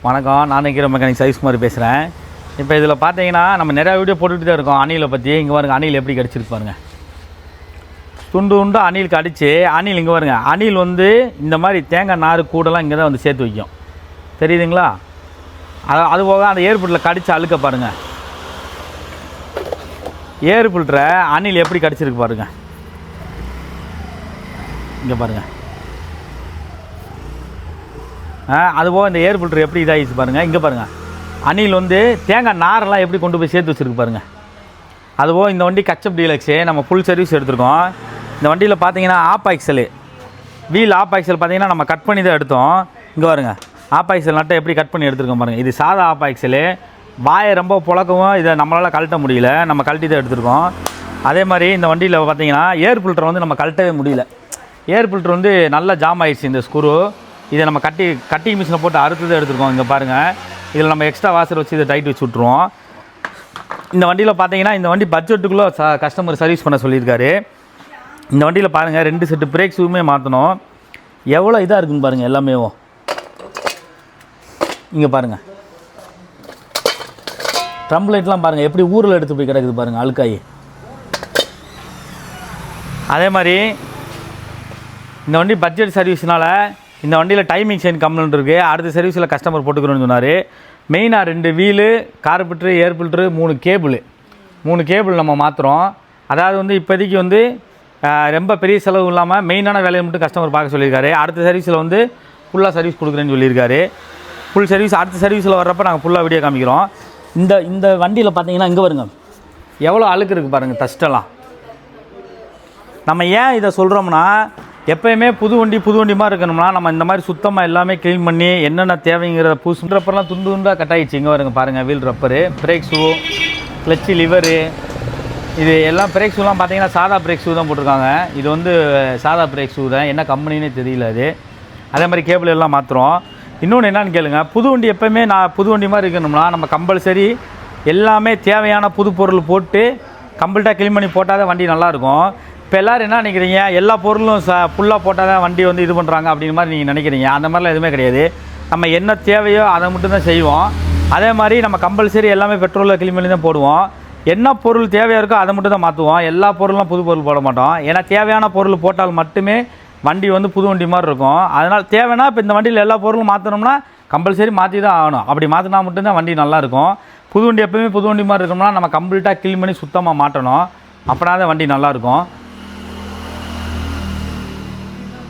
வணக்கம், நான் நிற்கிற மெக்கானிக் சதீஷ்குமார் பேசுகிறேன். இப்போ இதில் பார்த்தீங்கன்னா நம்ம நிறையா வீடியோ போட்டுகிட்டு தான் இருக்கோம் அணிலை பற்றி. இங்கே பாருங்க, அணில் எப்படி கடிச்சிருக்கு பாருங்க. துண்டு உண்டு அணில் கடிச்சு அணில் இங்கே பாருங்க. அணில் வந்து இந்த மாதிரி தேங்காய் நார் கூடலாம் இங்கே தான் வந்து சேர்த்து வைக்கும், தெரியுதுங்களா? அது போக அந்த ஏர் ஃபில்டரில் கடிச்சு அழுக்க பாருங்கள். ஏர் ஃபில்டரை அணில் எப்படி கடிச்சிருக்கு பாருங்கள். இங்கே பாருங்கள். அதுபோக இந்த ஏர் ஃபில்டர் எப்படி இதாகிடுச்சு பாருங்கள். இங்கே பாருங்கள், அணில் வந்து தேங்காய் நாரெல்லாம் எப்படி கொண்டு போய் சேர்த்து வச்சுருக்கு பாருங்கள். அதுபோக இந்த வண்டி கச்சப் டீலக்ஸு நம்ம ஃபுல் சர்வீஸ் எடுத்துருக்கோம். இந்த வண்டியில் பார்த்தீங்கன்னா ஆப் ஆக்சலு வீல் ஆப் ஆக்சல் பார்த்தீங்கன்னா நம்ம கட் பண்ணி தான் எடுத்தோம். இங்கே பாருங்கள், ஆப் ஆக்சல் நட்டை எப்படி கட் பண்ணி எடுத்துருக்கோம் பாருங்கள். இது சாதா ஆப் ஆக்சலு. வாயை ரொம்ப புழக்கவும் இதை நம்மளால் கழட்ட முடியல, நம்ம கழட்டி தான் எடுத்துருக்கோம். அதே மாதிரி இந்த வண்டியில் பார்த்தீங்கன்னா ஏர் ஃபில்டர் வந்து நம்ம கழட்டவே முடியல. ஏர் ஃபில்டர் வந்து நல்லா ஜாம் ஆகிடுச்சு இந்த ஸ்க்ரூ. இதை நம்ம கட்டிங் மிஷினில் போட்டு அறுத்து தான் எடுத்துருக்கோம். இங்கே பாருங்கள், இதில் நம்ம எக்ஸ்ட்ரா வாசர் வச்சு இதை டைட் வச்சு விட்ருவோம். இந்த வண்டியில் பார்த்தீங்கன்னா இந்த வண்டி பட்ஜெட்டுக்குள்ளே கஸ்டமர் சர்வீஸ் பண்ண சொல்லியிருக்காரு. இந்த வண்டியில் பாருங்கள், 2 செட்டு பிரேக் ஷூவுமே மாற்றணும். எவ்வளோ இதாக இருக்குன்னு பாருங்கள் எல்லாமே. இங்கே பாருங்கள், ட்ரம் லைட்லாம் பாருங்கள் எப்படி ஊரில் எடுத்து போய் கிடக்குது பாருங்கள் அழுக்காயி. அதே மாதிரி இந்த வண்டி பட்ஜெட் சர்வீஸ்னால் இந்த வண்டியில் டைமிங் செயின் கம்ப்ளைண்ட் இருக்குது. அடுத்த சர்வீஸில் கஸ்டமர் போட்டுக்கிறோன்னு சொன்னார். மெயினாக 2 வீலு, கார்பெட்ரு, ஏர் ஃபில்ட்ரு, 3 கேபிள் நம்ம மாற்றுறோம். அதாவது வந்து இப்போதைக்கு வந்து ரொம்ப பெரிய செலவு இல்லாமல் மெயினான வேலையை மட்டும் கஸ்டமர் பார்க்க சொல்லியிருக்காரு. அடுத்த சர்வீஸில் வந்து ஃபுல்லாக சர்வீஸ் கொடுக்குறேன்னு சொல்லியிருக்காரு. ஃபுல் சர்வீஸ் அடுத்த சர்வீஸில் வர்றப்போ நாங்கள் ஃபுல்லாக வீடியோ காமிக்கிறோம். இந்த வண்டியில் பார்த்தீங்கன்னா இங்கே வருங்க எவ்வளோ அழுக்கு இருக்குது பாருங்கள், டஸ்ட்டெல்லாம். நம்ம ஏன் இதை சொல்கிறோம்னா, எப்போயுமே புது வண்டி மாதிரி இருக்கணும்னா நம்ம இந்த மாதிரி சுத்தமாக எல்லாமே க்ளீன் பண்ணி என்னென்ன தேவைங்கிறத பூசுன்றப்பெல்லாம் துண்டாக கட் ஆகிடுச்சு. இங்கே வருங்க பாருங்கள், wheel rubber, brake shoe, clutch, lever, இது எல்லாம் பிரேக் ஷூலாம் பார்த்தீங்கன்னா சாதா பிரேக் ஷூ தான் போட்டிருக்காங்க. இது வந்து சாதா பிரேக் ஷூ தான், என்ன கம்பெனினே தெரியல அது. அதே மாதிரி கேபிள் எல்லாம் மாற்றுறோம். இன்னொன்று என்னென்னு கேளுங்க, புது வண்டி எப்போயுமே புது வண்டி மாதிரி இருக்கணும்னா நம்ம கம்பல்சரி எல்லாமே தேவையான புது பொருள் போட்டு கம்ப்ளீட்டாக க்ளீன் பண்ணி போட்டால் தான் வண்டி நல்லாயிருக்கும். இப்போ எல்லோரும் என்ன நினைக்கிறீங்க, எல்லா பொருளும் ஃபுல்லாக போட்டால் தான் வண்டி வந்து இது பண்ணுறாங்க அப்படிங்கிற மாதிரி நீங்கள் நினைக்கிறீங்க. அந்த மாதிரிலாம் எதுவுமே கிடையாது. நம்ம என்ன தேவையோ அதை மட்டும் தான் செய்வோம். அதே மாதிரி நம்ம கம்பல்சரி எல்லாமே பெட்ரோலில் க்ளீன் பண்ணி தான் போடுவோம். என்ன பொருள் தேவையாக இருக்கோ அதை மட்டும் தான் மாற்றுவோம். எல்லா பொருளும் புது பொருள் போட மாட்டோம். ஏன்னா தேவையான பொருள் போட்டால் மட்டுமே வண்டி வந்து புது வண்டி மாதிரி இருக்கும். அதனால் தேவைன்னா இப்போ இந்த வண்டியில் எல்லா பொருளும் மாற்றணும்னா கம்பல்சரி மாற்றி தான் ஆகணும். அப்படி மாற்றினா மட்டும்தான் வண்டி நல்லாயிருக்கும். புது வண்டி எப்போயுமே புது வண்டி மாதிரி இருக்கணும்னா நம்ம கம்ப்ளீட்டாக க்ளீன் பண்ணி சுத்தமாக மாட்டணும். அப்படின்னா தான் வண்டி நல்லாயிருக்கும்.